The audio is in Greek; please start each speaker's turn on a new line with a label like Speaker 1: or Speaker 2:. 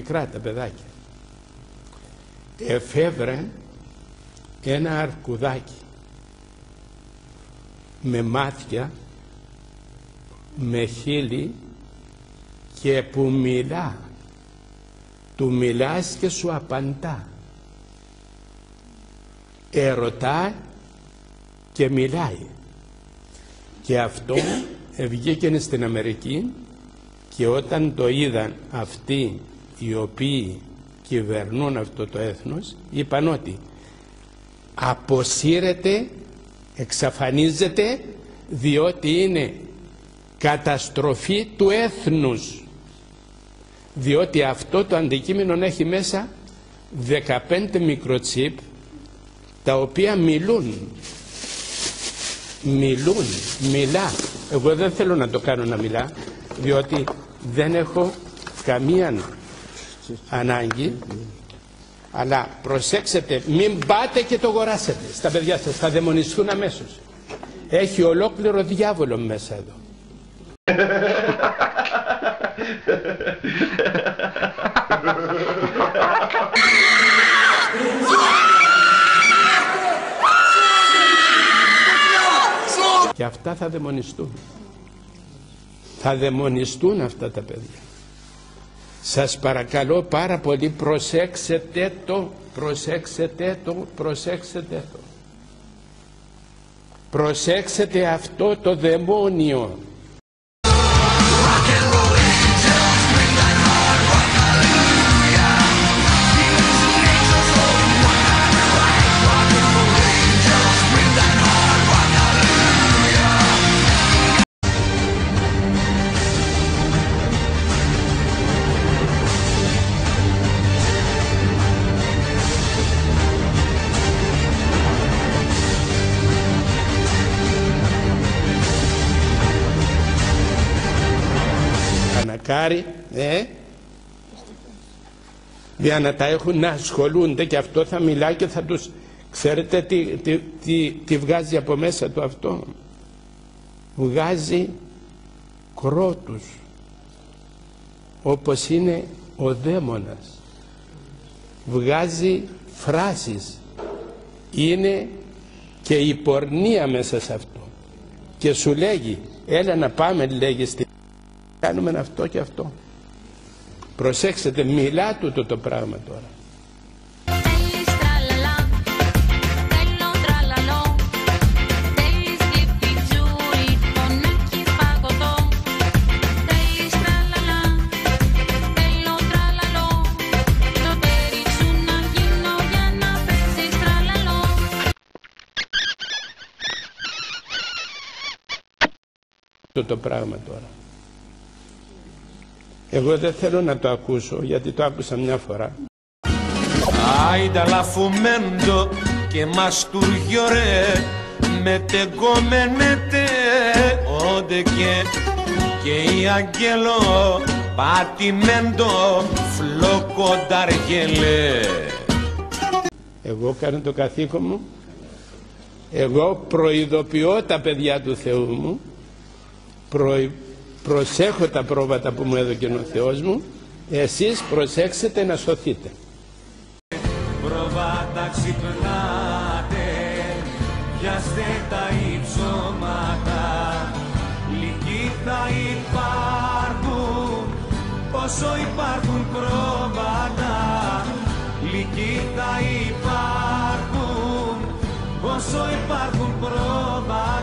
Speaker 1: μικρά τα παιδάκια. Εφεύρε ένα αρκουδάκι με μάτια, με χείλη και που μιλά. Του μιλάς και σου απαντά. Ερωτά και μιλάει. Και αυτό βγήκε στην Αμερική, και όταν το είδαν αυτοί οι οποίοι κυβερνούν αυτό το έθνος, είπαν ότι αποσύρεται, εξαφανίζεται, διότι είναι καταστροφή του έθνους, διότι αυτό το αντικείμενο έχει μέσα 15 μικροτσίπ τα οποία μιλά. Εγώ δεν θέλω να το κάνω να μιλά, διότι δεν έχω καμία ανάγκη, αλλά προσέξτε, μην πάτε και το αγοράσετε στα παιδιά σας, θα δαιμονιστούν αμέσως. Έχει ολόκληρο διάβολο μέσα εδώ. Και αυτά θα δαιμονιστούν. Θα δαιμονιστούν αυτά τα παιδιά. Σας παρακαλώ πάρα πολύ, προσέξτε το, προσέξτε το, προσέξτε το. Προσέξτε αυτό το δαιμόνιο. Κάρι, για να τα έχουν να ασχολούνται, και αυτό θα μιλάει και θα τους... Ξέρετε τι βγάζει από μέσα του αυτό? Βγάζει κρότους, όπως είναι ο δαίμονας. Βγάζει φράσεις. Είναι και η πορνεία μέσα σε αυτό. Και σου λέγει, έλα να πάμε, λέγει, κάνουμε αυτό και αυτό. Προσέξτε, μιλά τούτο το πράγμα τώρα. Το πράγμα τώρα. Εγώ δεν θέλω να το ακούσω, γιατί το άκουσα μια φορά.
Speaker 2: Άιντα λαφουμέντο και μαστούργιο ρε, με τεγκόμενετε όντε και η αγγέλο πατημέντο φλοκονταργελέ. Εγώ κάνω το καθήκον μου, εγώ προειδοποιώ τα παιδιά του Θεού μου, προσέχω τα πρόβατα που μου έδωκε ο Θεός μου, εσείς προσέξετε να σωθείτε. Πρόβατα ξυπνάτε, πιάστε τα υψώματα, λυκοί θα υπάρχουν, πόσο υπάρχουν πρόβατα, λυκοί θα υπάρχουν, πόσο υπάρχουν πρόβατα.